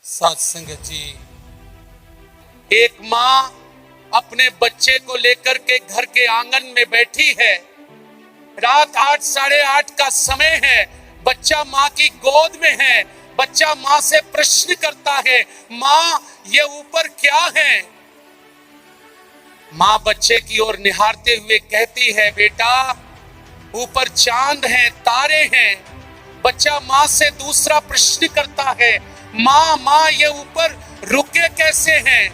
साथ संगत जी, एक माँ अपने बच्चे को लेकर के घर के आंगन में बैठी है। रात 8 साढ़े 8 का समय है। बच्चा माँ की गोद में है। बच्चा माँ से प्रश्न करता है, माँ ये ऊपर क्या है? माँ बच्चे की ओर निहारते हुए कहती है, बेटा ऊपर चांद हैं, तारे हैं। बच्चा माँ से दूसरा प्रश्न करता है, माँ ये ऊपर रुके कैसे हैं?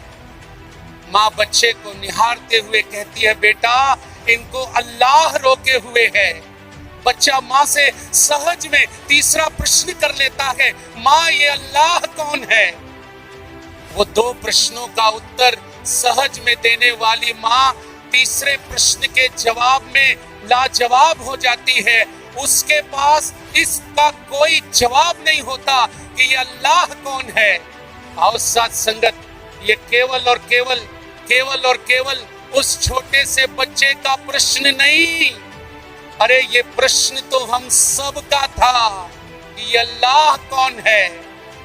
माँ बच्चे को निहारते हुए कहती है, बेटा इनको अल्लाह रोके हुए है। बच्चा माँ से सहज में तीसरा प्रश्न कर लेता है, माँ ये अल्लाह कौन है? वो दो प्रश्नों का उत्तर सहज में देने वाली माँ तीसरे प्रश्न के जवाब में लाजवाब हो जाती है। उसके पास इसका कोई जवाब नहीं होता कि ये अल्लाह कौन है। और साथ संगत, ये केवल और केवल उस छोटे से बच्चे का प्रश्न नहीं, अरे ये प्रश्न तो हम सब का था कि ये अल्लाह कौन है,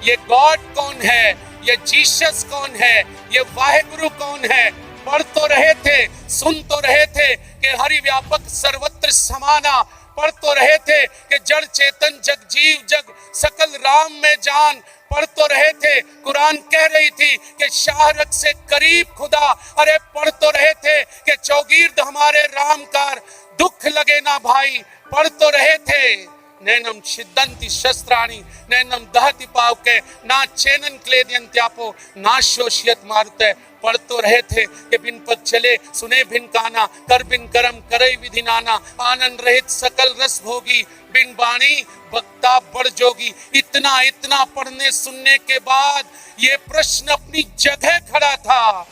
ये गॉड कौन है, ये जीसस कौन है, ये वाहेगुरु कौन है। पढ़ तो रहे थे, सुन तो रहे थे कि हरि व्यापक सर्वत्र समाना, पढ़ तो रहे थे कि जड़ चेतन जग जीव जग सकल राम में जान, पढ़ तो रहे थे, कुरान कह रही थी कि शाहरग से करीब खुदा। अरे पढ़ तो रहे थे कि चौगिर्द हमारे राम कार, दुख लगे ना भाई, पढ़ तो रहे थे। नैनम छिदन्ति शस्त्राणि नैनम दहति पावके ना चैनन क्लेद्यन्त्यापो ना शोषियत मारुते। पढ़ तो रहे थे कि बिन पद चले सुने भिन काना, कर बिन करम करे विधि नाना, आनंद रहित सकल रस भोगी, बिन बाणी वक्ता बड़ जोगी। इतना पढ़ने सुनने के बाद ये प्रश्न अपनी जगह खड़ा था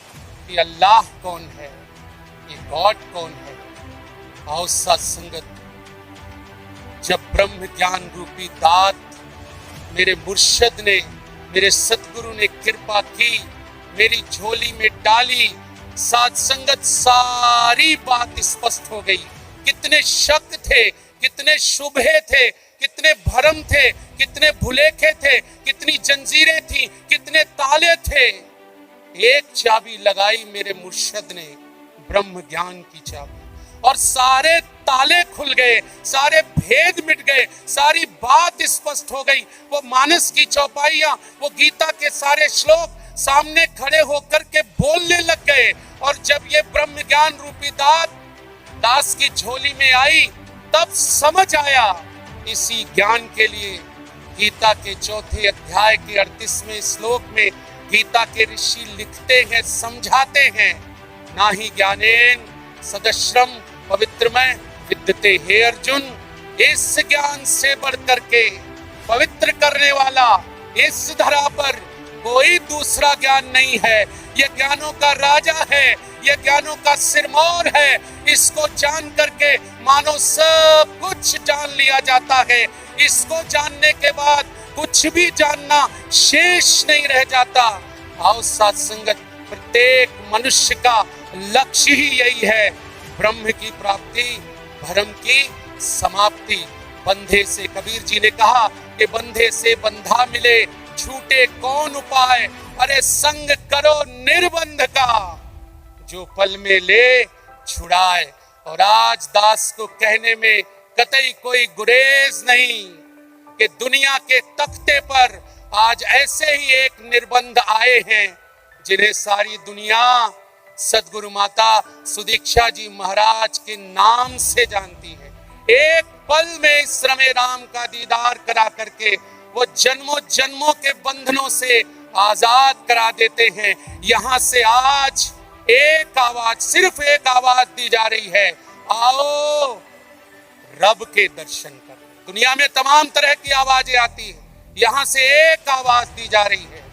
कि अल्लाह कौन है, ये गॉड कौन है। आओ साथ संगत, जब ब्रह्म ज्ञान रूपी दात मेरे मुर्शद ने, मेरे सतगुरु ने कृपा की, मेरी झोली में डाली, साथ संगत सारी बात स्पष्ट हो गई। कितने शक थे, कितने शुभे थे, कितने भरम थे, कितने भुलेखे थे, कितनी जंजीरें थी, कितने ताले थे। एक चाबी लगाई मेरे मुर्शद ने, ब्रह्म ज्ञान की चाबी, और सारे ताले खुल गए, सारे भेद मिट गए, सारी बात स्पष्ट हो गई। वो मानस की चौपाइयां, वो गीता के सारे श्लोक सामने खड़े होकर के बोलने लग गए। और जब ये ब्रह्म ज्ञान रूपी दात दास की झोली में आई, तब समझ आया, इसी ज्ञान के लिए गीता के 4 अध्याय के 38वें श्लोक में गीता के ऋषि लिखते हैं, समझाते हैं, ना ही ज्ञानेन सदश्रम पवित्रमय विद्यते हे अर्जुन। इस ज्ञान से बढ़ करके पवित्र करने वाला इस धरा पर कोई दूसरा ज्ञान नहीं है। यह ज्ञानों का राजा है, यह ज्ञानों का सिरमौर है। इसको जान करके मानो सब कुछ जान लिया जाता है। इसको जानने के बाद कुछ भी जानना शेष नहीं रह जाता। आओ साथ संगत, प्रत्येक मनुष्य का लक्ष्य ही यही है, ब्रह्म की प्राप्ति, भरम की समाप्ति। बंधे से, कबीर जी ने कहा कि बंधे से बंधा मिले, छूटे कौन उपाय, अरे संग करो निर्बंध का, जो पल में ले छुड़ाए। और आज दास को कहने में कतई कोई गुरेज नहीं कि दुनिया के तख्ते पर आज ऐसे ही एक निर्बंध आए हैं जिन्हें सारी दुनिया सदगुरु माता सुदीक्षा जी महाराज के नाम से जानती है। एक पल में इस श्रमे राम का दीदार करा करके वो जन्मों जन्मों के बंधनों से आजाद करा देते हैं। यहाँ से आज एक आवाज, सिर्फ एक आवाज दी जा रही है, आओ रब के दर्शन कर। दुनिया में तमाम तरह की आवाजें आती है, यहाँ से एक आवाज दी जा रही है,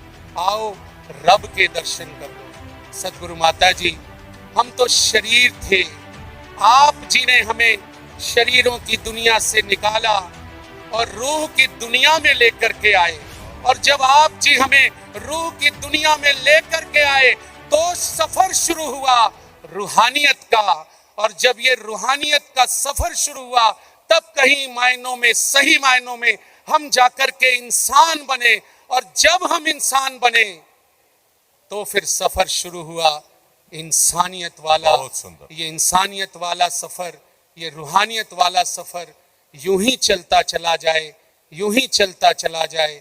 आओ रब के दर्शन करो। सदगुरु माता जी, हम तो शरीर थे, आप जी ने हमें शरीरों की दुनिया से निकाला और रूह की दुनिया में लेकर के आए। और जब आप जी हमें रूह की दुनिया में लेकर के आए तो सफर शुरू हुआ रूहानियत का। और जब ये रूहानियत का सफर शुरू हुआ, तब कहीं मायनों में, सही मायनों में हम जाकर के इंसान बने। और जब हम इंसान बने तो फिर सफर शुरू हुआ इंसानियत वाला। बहुत सुंदर। ये इंसानियत वाला सफर, ये रूहानियत वाला सफर यूं ही चलता चला जाए, यूं ही चलता चला जाए।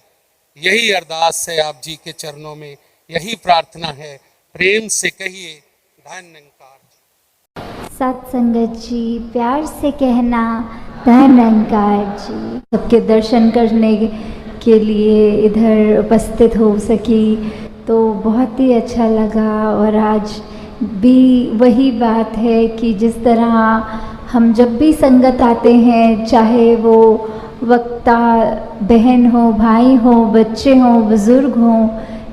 यही अरदास है आप जी के चरणों में, यही प्रार्थना है। प्रेम से कहिए धन निरंकार। सत्संगत जी, प्यार से कहना धन निरंकार जी। सबके दर्शन करने के लिए इधर उपस्थित हो सकी तो बहुत ही अच्छा लगा। और आज भी वही बात है कि जिस तरह हम जब भी संगत आते हैं, चाहे वो वक्ता बहन हो, भाई हो, बच्चे हों, बुज़ुर्ग हों,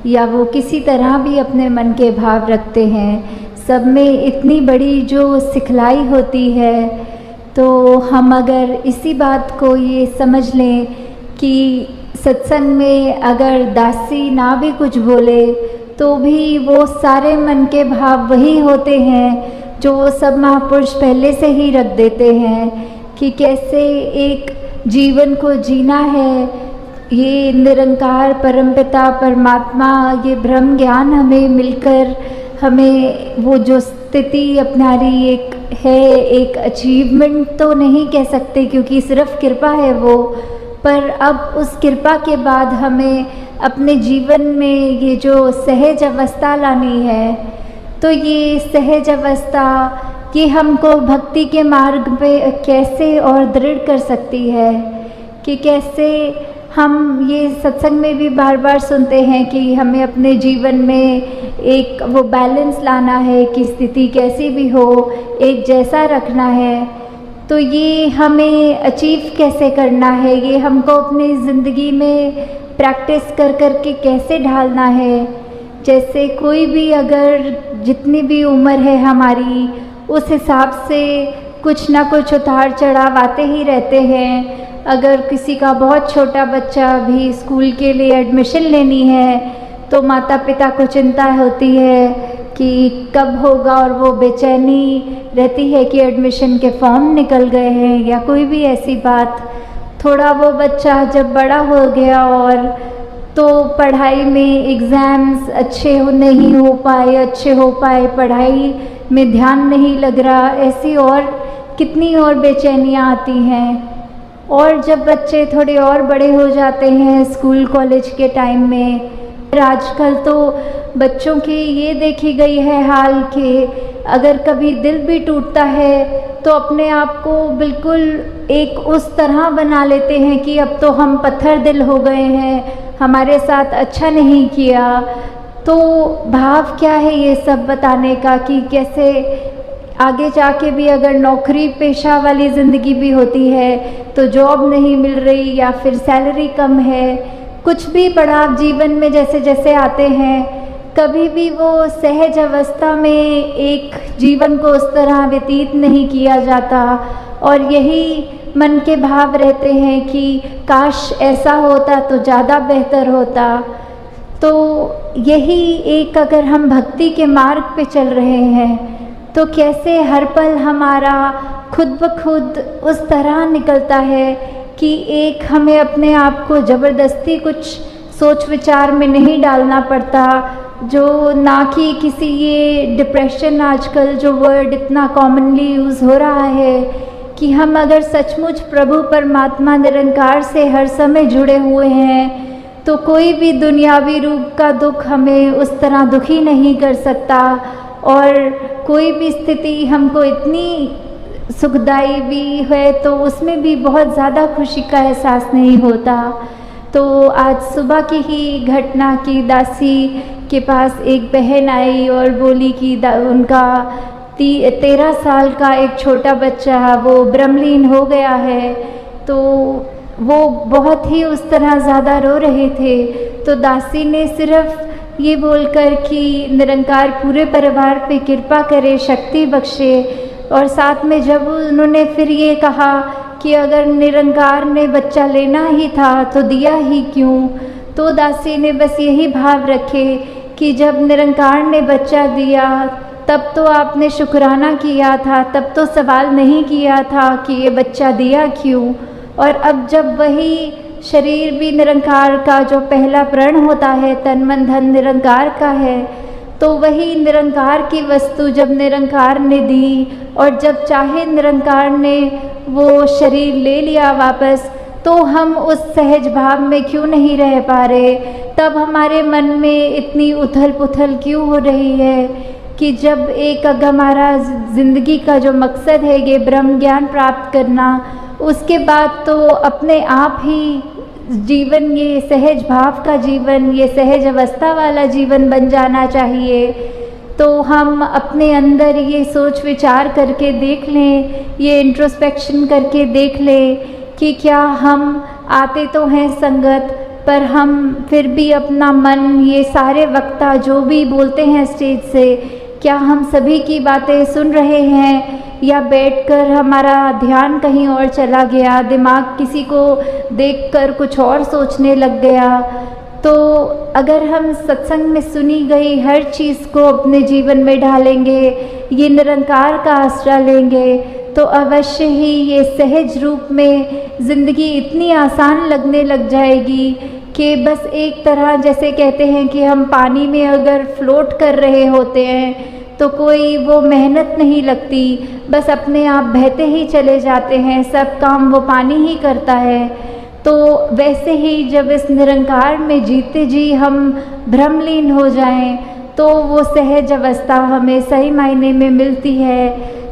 या वो किसी तरह भी अपने मन के भाव रखते हैं, सब में इतनी बड़ी जो सिखलाई होती है। तो हम अगर इसी बात को ये समझ लें कि सत्संग में अगर दासी ना भी कुछ बोले तो भी वो सारे मन के भाव वही होते हैं जो वो सब महापुरुष पहले से ही रख देते हैं कि कैसे एक जीवन को जीना है। ये निरंकार परमपिता परमात्मा, ये ब्रह्म ज्ञान हमें मिलकर हमें वो जो स्थिति अपना रही एक है, एक अचीवमेंट तो नहीं कह सकते क्योंकि सिर्फ कृपा है वो, पर अब उस कृपा के बाद हमें अपने जीवन में ये जो सहज अवस्था लानी है। तो ये सहज अवस्था ये हमको भक्ति के मार्ग पे कैसे और दृढ़ कर सकती है कि कैसे हम ये सत्संग में भी बार बार सुनते हैं कि हमें अपने जीवन में एक वो बैलेंस लाना है कि स्थिति कैसी भी हो एक जैसा रखना है। तो ये हमें अचीव कैसे करना है, ये हमको अपनी ज़िंदगी में प्रैक्टिस कर कर के कैसे ढालना है। जैसे कोई भी अगर जितनी भी उम्र है हमारी, उस हिसाब से कुछ ना कुछ उतार चढ़ाव आते ही रहते हैं। अगर किसी का बहुत छोटा बच्चा भी स्कूल के लिए एडमिशन लेनी है तो माता पिता को चिंता होती है कि कब होगा, और वो बेचैनी रहती है कि एडमिशन के फॉर्म निकल गए हैं या कोई भी ऐसी बात। थोड़ा वो बच्चा जब बड़ा हो गया और तो पढ़ाई में एग्ज़ाम्स अच्छे नहीं हो पाए, पढ़ाई में ध्यान नहीं लग रहा, ऐसी और कितनी और बेचैनियाँ आती हैं। और जब बच्चे थोड़े और बड़े हो जाते हैं स्कूल कॉलेज के टाइम में, आजकल तो बच्चों की ये देखी गई है हाल कि अगर कभी दिल भी टूटता है तो अपने आप को बिल्कुल एक उस तरह बना लेते हैं कि अब तो हम पत्थर दिल हो गए हैं, हमारे साथ अच्छा नहीं किया। तो भाव क्या है ये सब बताने का कि कैसे आगे जाके भी अगर नौकरी पेशा वाली ज़िंदगी भी होती है तो जॉब नहीं मिल रही या फिर सैलरी कम है, कुछ भी पड़ाव जीवन में जैसे जैसे आते हैं, कभी भी वो सहज अवस्था में एक जीवन को उस तरह व्यतीत नहीं किया जाता। और यही मन के भाव रहते हैं कि काश ऐसा होता तो ज़्यादा बेहतर होता। तो यही एक अगर हम भक्ति के मार्ग पे चल रहे हैं तो कैसे हर पल हमारा खुद ब खुद उस तरह निकलता है कि एक हमें अपने आप को ज़बरदस्ती कुछ सोच विचार में नहीं डालना पड़ता, जो ना कि किसी ये डिप्रेशन आजकल जो वर्ड इतना कॉमनली यूज़ हो रहा है कि हम अगर सचमुच प्रभु परमात्मा निरंकार से हर समय जुड़े हुए हैं तो कोई भी दुनियावी रूप का दुख हमें उस तरह दुखी नहीं कर सकता, और कोई भी स्थिति हमको इतनी सुखदाई भी है तो उसमें भी बहुत ज़्यादा खुशी का एहसास नहीं होता। तो आज सुबह की ही घटना की दासी के पास एक बहन आई और बोली कि उनका 13 साल का एक छोटा बच्चा वो ब्रह्मलीन हो गया है। तो वो बहुत ही उस तरह ज़्यादा रो रहे थे। तो दासी ने सिर्फ ये बोलकर कि निरंकार पूरे परिवार पे कृपा करे, शक्ति बख्शे, और साथ में जब उन्होंने फिर ये कहा कि अगर निरंकार ने बच्चा लेना ही था तो दिया ही क्यों, तो दासी ने बस यही भाव रखे कि जब निरंकार ने बच्चा दिया तब तो आपने शुक्राना किया था, तब तो सवाल नहीं किया था कि ये बच्चा दिया क्यों। और अब जब वही शरीर भी निरंकार का जो पहला प्रण होता है, तन मन धन निरंकार का है। तो वही निरंकार की वस्तु जब निरंकार ने दी और जब चाहे निरंकार ने वो शरीर ले लिया वापस, तो हम उस सहज भाव में क्यों नहीं रह पा रहे? तब हमारे मन में इतनी उथल पुथल क्यों हो रही है कि जब एक हमारा ज़िंदगी का जो मकसद है ये ब्रह्म ज्ञान प्राप्त करना, उसके बाद तो अपने आप ही जीवन, ये सहज भाव का जीवन, ये सहज अवस्था वाला जीवन बन जाना चाहिए। तो हम अपने अंदर ये सोच विचार करके देख लें, ये इंट्रोस्पेक्शन करके देख लें कि क्या हम आते तो हैं संगत, पर हम फिर भी अपना मन, ये सारे वक्ता जो भी बोलते हैं स्टेज से, क्या हम सभी की बातें सुन रहे हैं या बैठकर हमारा ध्यान कहीं और चला गया, दिमाग किसी को देखकर कुछ और सोचने लग गया? तो अगर हम सत्संग में सुनी गई हर चीज़ को अपने जीवन में ढालेंगे, ये निरंकार का आश्रय लेंगे, तो अवश्य ही ये सहज रूप में ज़िंदगी इतनी आसान लगने लग जाएगी कि बस एक तरह, जैसे कहते हैं कि हम पानी में अगर फ्लोट कर रहे होते हैं तो कोई वो मेहनत नहीं लगती, बस अपने आप बहते ही चले जाते हैं, सब काम वो पानी ही करता है। तो वैसे ही जब इस निरंकार में जीते जी हम भ्रमलीन हो जाएं, तो वो सहज अवस्था हमें सही मायने में मिलती है।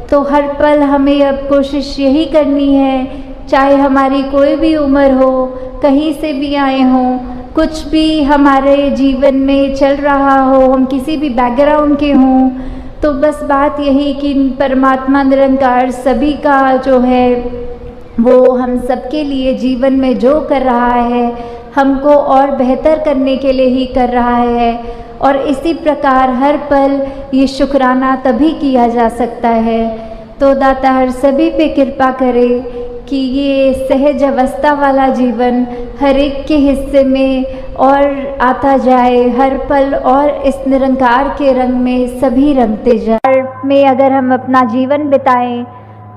तो हर पल हमें अब कोशिश यही करनी है, चाहे हमारी कोई भी उम्र हो, कहीं से भी आए हों, कुछ भी हमारे जीवन में चल रहा हो, हम किसी भी बैकग्राउंड के हों, तो बस बात यही कि परमात्मा निरंकार सभी का जो है वो हम सबके लिए जीवन में जो कर रहा है, हमको और बेहतर करने के लिए ही कर रहा है। और इसी प्रकार हर पल ये शुक्राना तभी किया जा सकता है। तो दाता हर सभी पे कृपा करे कि ये सहज अवस्था वाला जीवन हर एक के हिस्से में और आता जाए, हर पल और इस निरंकार के रंग में सभी रंगते जाए। में अगर हम अपना जीवन बिताएं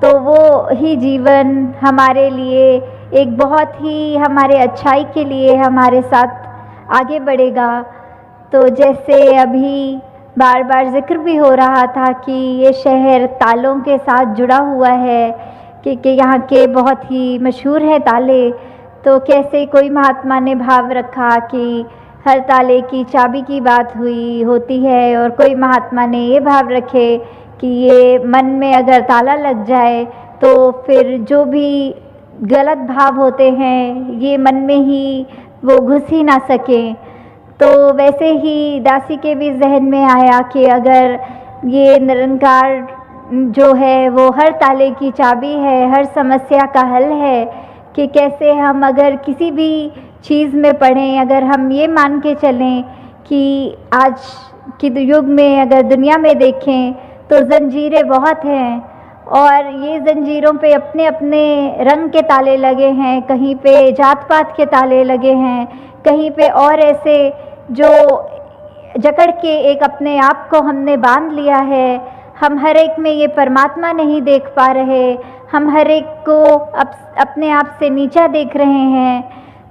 तो वो ही जीवन हमारे लिए एक बहुत ही हमारे अच्छाई के लिए हमारे साथ आगे बढ़ेगा। तो जैसे अभी बार बार जिक्र भी हो रहा था कि ये शहर तालों के साथ जुड़ा हुआ है, कि यहाँ के बहुत ही मशहूर है ताले। तो कैसे कोई महात्मा ने भाव रखा कि हर ताले की चाबी की बात होती है, और कोई महात्मा ने ये भाव रखे कि ये मन में अगर ताला लग जाए तो फिर जो भी गलत भाव होते हैं ये मन में ही वो घुस ही ना सकें। तो वैसे ही दासी के भी जहन में आया कि अगर ये निरंकार जो है वो हर ताले की चाबी है, हर समस्या का हल है, कि कैसे हम अगर किसी भी चीज़ में पढ़ें, अगर हम ये मान के चलें कि आज के युग में अगर दुनिया में देखें तो ज़ंजीरें बहुत हैं, और ये ज़ंजीरों पे अपने अपने रंग के ताले लगे हैं, कहीं पे जात पात के ताले लगे हैं, कहीं पे और ऐसे जो जकड़ के एक अपने आप को हमने बांध लिया है। हम हर एक में ये परमात्मा नहीं देख पा रहे, हम हर एक को अपने आप से नीचा देख रहे हैं।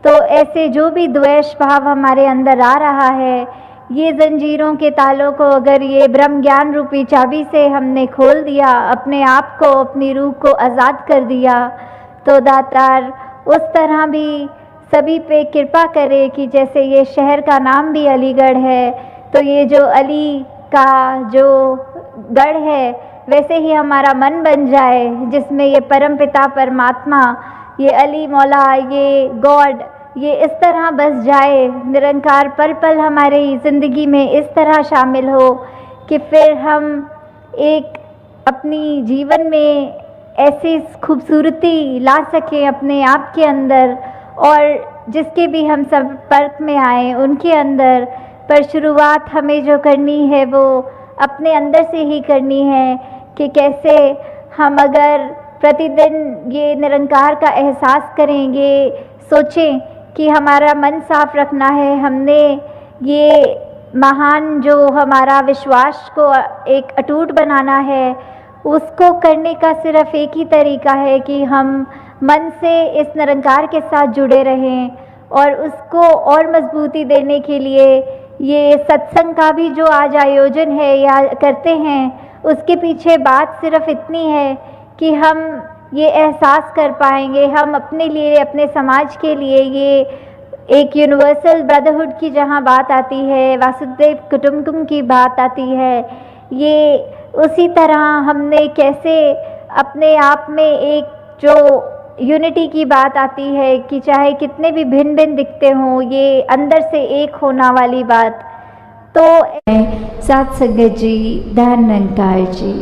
तो ऐसे जो भी द्वेष भाव हमारे अंदर आ रहा है, ये ज़ंजीरों के तालों को अगर ये ब्रह्म ज्ञान रूपी चाबी से हमने खोल दिया, अपने आप को, अपनी रूह को आज़ाद कर दिया, तो दातार उस तरह भी सभी पे कृपा करे कि जैसे ये शहर का नाम भी अलीगढ़ है, तो ये जो अली का जो गढ़ है वैसे ही हमारा मन बन जाए, जिसमें ये परमपिता परमात्मा, ये अली मौला, ये गॉड, ये इस तरह बस जाए, निरंकार पल पल हमारी ज़िंदगी में इस तरह शामिल हो कि फिर हम एक अपनी जीवन में ऐसी खूबसूरती ला सकें अपने आप के अंदर, और जिसके भी हम संपर्क में आए उनके अंदर। पर शुरुआत हमें जो करनी है वो अपने अंदर से ही करनी है, कि कैसे हम अगर प्रतिदिन ये निरंकार का एहसास करेंगे, सोचें कि हमारा मन साफ रखना है, हमने ये महान जो हमारा विश्वास को एक अटूट बनाना है, उसको करने का सिर्फ एक ही तरीका है कि हम मन से इस निरंकार के साथ जुड़े रहें। और उसको और मजबूती देने के लिए ये सत्संग का भी जो आज आयोजन है या करते हैं, उसके पीछे बात सिर्फ इतनी है कि हम ये एहसास कर पाएंगे, हम अपने लिए, अपने समाज के लिए, ये एक यूनिवर्सल ब्रदरहुड की जहाँ बात आती है, वासुदेव कुटुंबकम की बात आती है, ये उसी तरह हमने कैसे अपने आप में एक जो यूनिटी की बात आती है कि चाहे कितने भी भिन्न भिन्न दिखते हों, ये अंदर से एक होना वाली बात। तो साथ संगत जी, धन निरंकार जी।